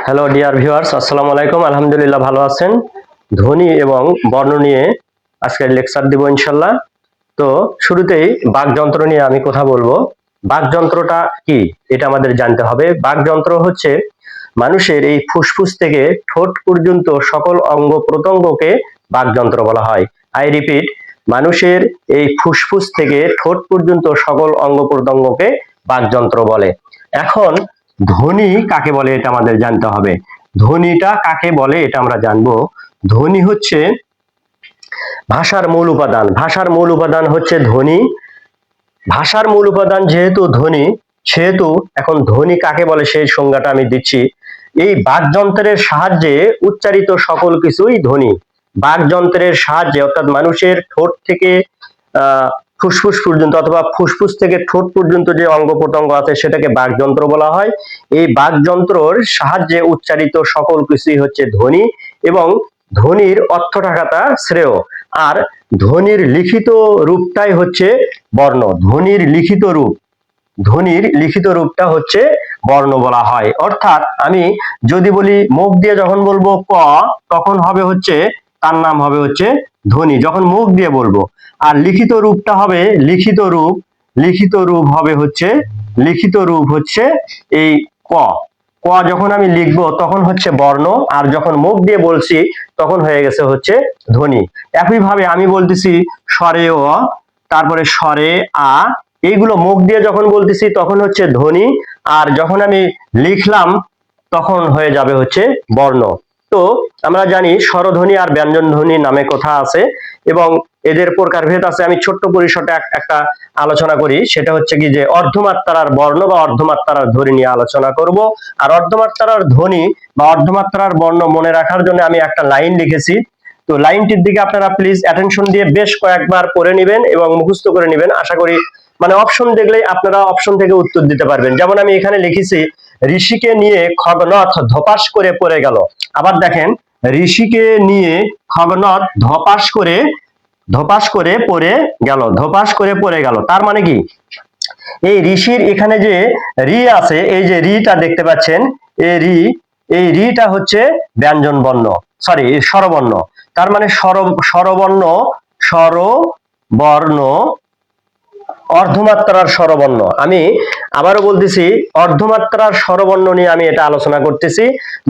Hello dear viewers, আসসালামু আলাইকুম। আলহামদুলিল্লাহ ভালো আছেন। ধ্বনি এবং বর্ণ নিয়ে আজকের লেকচার দিব ইনশাল্লাহ। তো শুরুতেই বাকযন্ত্র নিয়ে আমি কথা বলবো। বাকযন্ত্রটা কি এটা আমাদের জানতে হবে। বাকযন্ত্র হচ্ছে মানুষের এই ফুসফুস থেকে ঠোঁট পর্যন্ত সকল অঙ্গ প্রত্যঙ্গকে বাকযন্ত্র বলা হয়। আই রিপিট, মানুষের এই ফুসফুস থেকে ঠোঁট পর্যন্ত সকল অঙ্গ প্রত্যঙ্গকে বাকযন্ত্র বলে। এখন ধ্বনি কাকে বলে এটা আমাদের জানতে হবে। ধ্বনিটা কাকে বলে এটা আমরা জানবো। ধ্বনি হচ্ছে ভাষার মূল উপাদান। ভাষার মূল উপাদান হচ্ছে ধ্বনি। ভাষার মূল উপাদান যেহেতু ধ্বনি, সেহেতু এখন ধ্বনি কাকে বলে সেই সংজ্ঞাটা আমি দিচ্ছি। এই বাকযন্ত্রের সাহায্যে উচ্চারিত সকল কিছুই ধ্বনি। বাকযন্ত্রের সাহায্যে অর্থাৎ মানুষের ঠোঁট থেকে ফুসফুস পর্যন্ত অথবা ফুসফুস থেকে ঠোঁট পর্যন্ত যে অঙ্গ প্রত্যঙ্গ আছে সেটাকে বাকযন্ত্র বলা হয়। এই বাকযন্ত্রর সাহায্যে উচ্চারিত সকল কিছুই হচ্ছে ধ্বনি এবং ধ্বনির অর্থ থাকাটা শ্রেয়। আর ধ্বনির লিখিত রূপটাই হচ্ছে বর্ণ। ধ্বনির লিখিত রূপটা হচ্ছে বর্ণ বলা হয়। অর্থাৎ আমি যদি বলি মুখ দিয়ে যখন বলবো ক, তখন হবে হচ্ছে তার নাম হবে হচ্ছে ধ্বনি, যখন মুখ দিয়ে বলবো। আর লিখিত রূপটা হবে লিখিত রূপ হচ্ছে এই ক। ক যখন আমি লিখবো তখন হচ্ছে বর্ণ, আর যখন মুখ দিয়ে বলছি তখন হয়ে গেছে হচ্ছে ধ্বনি। একইভাবে আমি বলতেছি স্বরে অ, তারপরে স্বরে আ, এইগুলো মুখ দিয়ে যখন বলতেছি তখন হচ্ছে ধ্বনি, আর যখন আমি লিখলাম তখন হয়ে যাবে হচ্ছে বর্ণ। তো আমরা জানি স্বরধ্বনি আর ব্যঞ্জন ধ্বনি নামে কথা আছে এবং এদের প্রকারভেদ আছে। আমি ছোট্ট পরিসরে একটা আলোচনা করি, সেটা হচ্ছে কি যে অর্ধমাত্রার বর্ণ বা অর্ধমাত্রার ধ্বনি নিয়ে আলোচনা করব। আর অর্ধমাত্রার ধ্বনি বা অর্ধমাত্রার বর্ণ মনে রাখার জন্য আমি একটা লাইন লিখেছি। তো লাইনটির দিকে আপনারা প্লিজ অ্যাটেনশন দিয়ে বেশ কয়েকবার পড়ে নেবেন এবং মুখস্থ করে নেবেন। আশা করি মানে অপশন দেখলেই আপনারা অপশন থেকে উত্তর দিতে পারবেন। যেমন আমি এখানে লিখেছি ঋষিকে নিয়ে খগনথ ধপাস করে পড়ে গেল। আবার দেখেন, ঋষিকে নিয়ে খগনথ ধপাস করে পড়ে গেল। তার মানে কি, এই ঋষির এখানে যে রি আছে, এই যে রিটা দেখতে পাচ্ছেন, এই রিটা হচ্ছে ব্যঞ্জন বর্ণ, সরি স্বরবর্ণ। তার মানে স্বরবর্ণ অর্ধমাত্রার স্বরবর্ণ। আমি আবারও বলতেছি, অর্ধমাত্রার স্বরবর্ণ নিয়ে আমি এটা আলোচনা করতেছি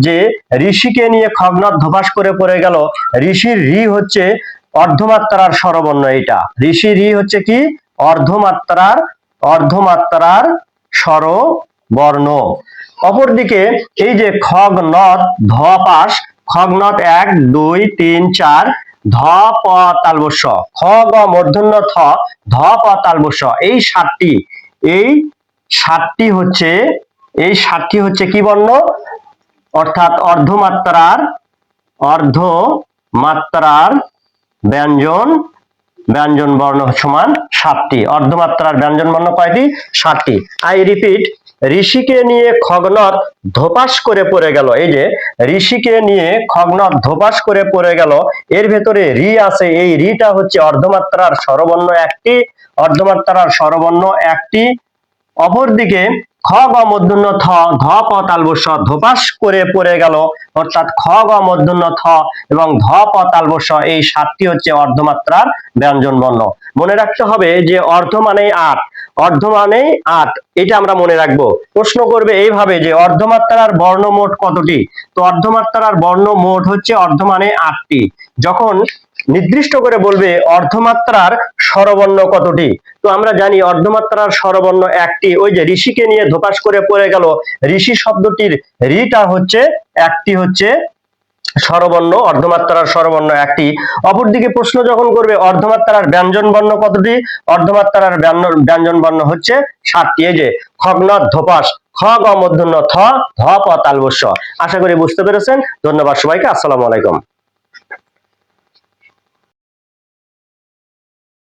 যে ঋষিকে নিয়ে খগনথ ধপাস করে পড়ে গেল। ঋষির রি হচ্ছে অর্ধমাত্রার স্বরবর্ণ। এটা ঋষির রি হচ্ছে কি অর্ধমাত্রার স্বরবর্ণ। অপরদিকে এই যে খগনথ ধপাস, খগনথ 1 2 3 4 ধ প তালবস্য, খ গ মূর্ধন্য থ, ধ প তালবস্য, এই সাতটি হচ্ছে কি বর্ণ, অর্থাৎ অর্ধমাত্রার ব্যঞ্জন বর্ণ সমান 7টি। অর্ধমাত্রার ব্যঞ্জন বর্ণ কয়টি? 7টি। আই রিপিট, ঋষিকে নিয়ে খগনথ ধপাস করে পড়ে গেল। এই যে ঋষিকে নিয়ে খগনথ ধপাস করে পড়ে গেল, এর ভেতরে রি আছে। এই রিটা হচ্ছে অর্ধমাত্রার স্বরবর্ণ একটি। অপরদিকে খ গ মূর্ধন্য থ, ধ প তালবস্য, ধপাস করে পড়ে গেল, অর্থাৎ খ গ মূর্ধন্য থ এবং ধ প তালবস্য, এই 7টি হচ্ছে অর্ধমাত্রার ব্যঞ্জন বর্ণ। মনে রাখতে হবে যে অর্ধ মানে 8, এটা আমরা মনে রাখবো। প্রশ্ন করবে এইভাবে যে অর্ধমাত্রার বর্ণ মোট কতটি? তো অর্ধমাত্রার বর্ণ মোট হচ্ছে অর্ধ মানে 8টি। যখন নির্দিষ্ট করে বলবে অর্ধমাত্রার স্বরবর্ণ কতটি, তো আমরা জানি অর্ধমাত্রার স্বরবর্ণ একটি। ওই যে ঋষিকে নিয়ে ধপাস করে পড়ে গেল, ঋষি শব্দটির রিটা হচ্ছে একটি, হচ্ছে স্বরবর্ণ, অর্ধমাত্রার স্বরবর্ণ একটি। অপরদিকে প্রশ্ন যখন করবে অর্ধমাত্রার ব্যঞ্জন বর্ণ কতটি, অর্ধমাত্রার ব্যঞ্জন বর্ণ হচ্ছে 7টি। এই যে খগনথ ধপাস, খ গ মূর্ধন্য থ, ধ প তালবস্য। আশা করি বুঝতে পেরেছেন। ধন্যবাদ সবাইকে। আসসালামু আলাইকুম।